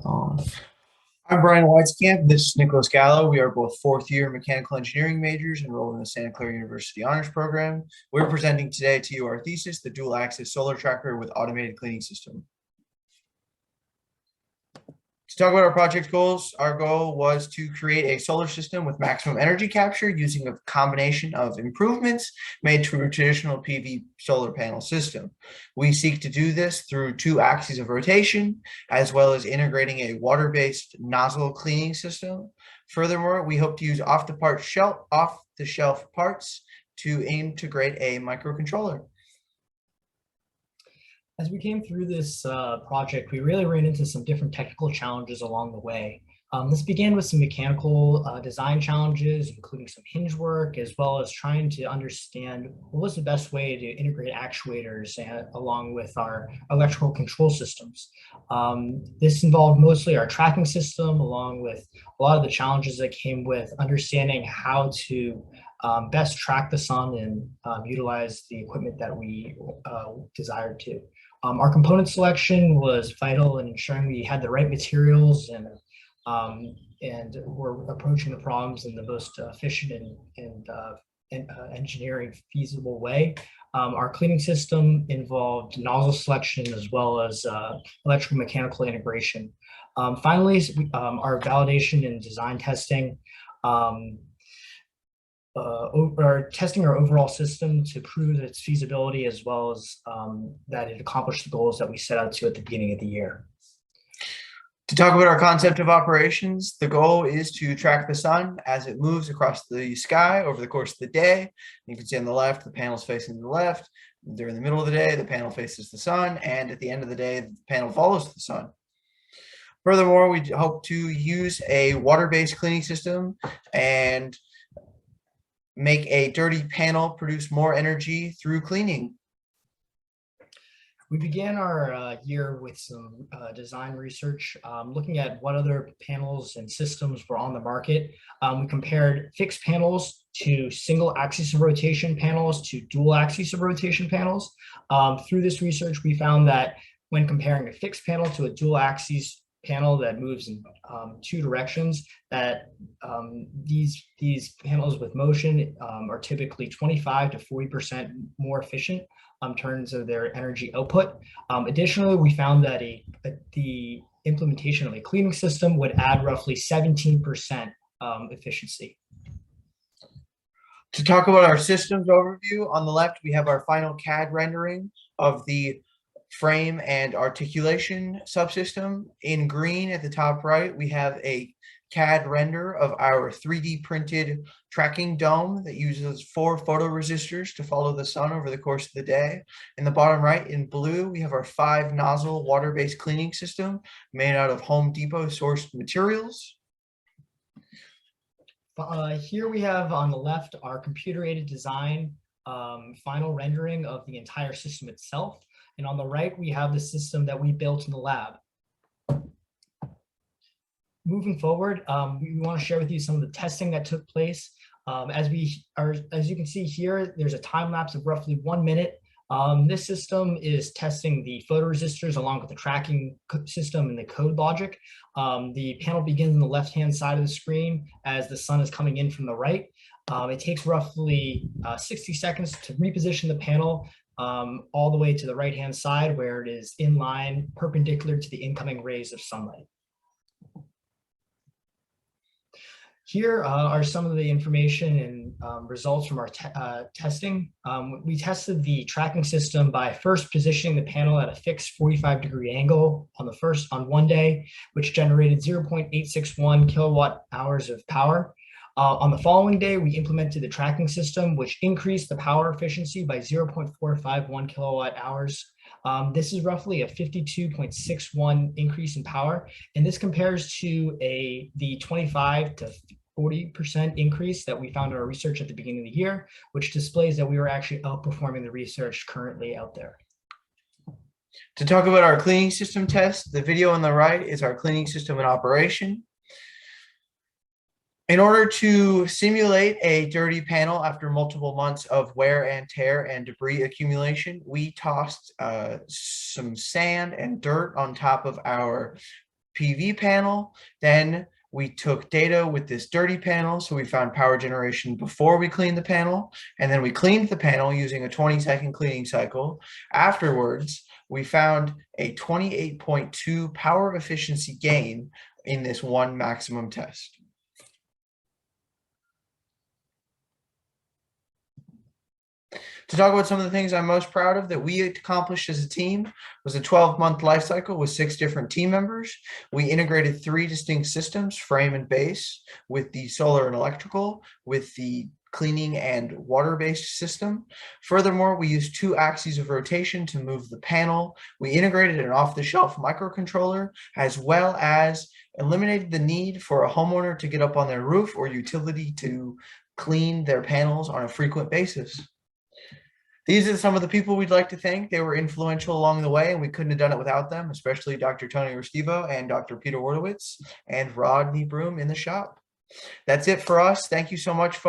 on. I'm Brian Weitzenkamp. This is Nicholas Gallo. We are both fourth-year mechanical engineering majors enrolled in the Santa Clara University Honors Program. We're presenting today to you our thesis, the dual-axis solar tracker with automated cleaning system. To talk about our project goals, our goal was to create a solar system with maximum energy capture using a combination of improvements made to a traditional PV solar panel system. We seek to do this through 2 axes of rotation, as well as integrating a water-based nozzle cleaning system. Furthermore, we hope to use off-the-shelf parts to integrate a microcontroller. As we came through this project, we really ran into some different technical challenges along the way. This began with some mechanical design challenges, including some hinge work, as well as trying to understand what was the best way to integrate actuators along with our electrical control systems. This involved mostly our tracking system, along with a lot of the challenges that came with understanding how to best track the sun and utilize the equipment that we desired to. Our component selection was vital in ensuring we had the right materials and we're approaching the problems in the most efficient and engineering feasible way. Our cleaning system involved nozzle selection as well as electrical mechanical integration. Finally, our validation and design testing. Testing our overall system to prove its feasibility, as well as that it accomplished the goals that we set out to at the beginning of the year. To talk about our concept of operations, the goal is to track the sun as it moves across the sky over the course of the day. You can see on the left, the panel's facing the left. During the middle of the day, the panel faces the sun, and at the end of the day, the panel follows the sun. Furthermore, we hope to use a water-based cleaning system and make a dirty panel produce more energy through cleaning. We began our year with some design research, looking at what other panels and systems were on the market. We compared fixed panels to single axis of rotation panels to dual axis of rotation panels. Through this research, we found that when comparing a fixed panel to a dual axis panel that moves in 2 directions, that these panels with motion are typically 25 to 40% more efficient in terms of their energy output. Additionally, we found that the implementation of a cleaning system would add roughly 17% efficiency. To talk about our systems overview, on the left, we have our final CAD rendering of the frame and articulation subsystem. In green at the top right, we have a CAD render of our 3D printed tracking dome that uses 4 photoresistors to follow the sun over the course of the day. In the bottom right, in blue, we have our 5 nozzle water-based cleaning system made out of Home Depot sourced materials. Here we have on the left our computer-aided design final rendering of the entire system itself. And on the right, we have the system that we built in the lab. Moving forward, we want to share with you some of the testing that took place. As you can see here, there's a time lapse of roughly 1 minute. This system is testing the photoresistors along with the tracking system and the code logic. The panel begins on the left-hand side of the screen as the sun is coming in from the right. It takes roughly 60 seconds to reposition the panel all the way to the right-hand side, where it is in line perpendicular to the incoming rays of sunlight. Here are some of the information and results from our testing. We tested the tracking system by first positioning the panel at a fixed 45-degree angle on one day, which generated 0.861 kilowatt hours of power. On the following day, we implemented the tracking system, which increased the power efficiency by 0.451 kilowatt hours. This is roughly a 52.61 increase in power, and this compares to the 25 to 40% increase that we found in our research at the beginning of the year, which displays that we were actually outperforming the research currently out there. To talk about our cleaning system test, the video on the right is our cleaning system in operation. In order to simulate a dirty panel after multiple months of wear and tear and debris accumulation, we tossed some sand and dirt on top of our PV panel. Then we took data with this dirty panel. So we found power generation before we cleaned the panel. And then we cleaned the panel using a 20-second cleaning cycle. Afterwards, we found a 28.2 power efficiency gain in this one maximum test. To talk about some of the things I'm most proud of that we accomplished as a team was a 12-month life cycle with 6 different team members. We integrated 3 distinct systems, frame and base, with the solar and electrical, with the cleaning and water-based system. Furthermore, we used 2 axes of rotation to move the panel. We integrated an off-the-shelf microcontroller, as well as eliminated the need for a homeowner to get up on their roof or utility to clean their panels on a frequent basis. These are some of the people we'd like to thank. They were influential along the way, and we couldn't have done it without them, especially Dr. Tony Restivo and Dr. Peter Wardowitz and Rodney Broom in the shop. That's it for us. Thank you so much, folks.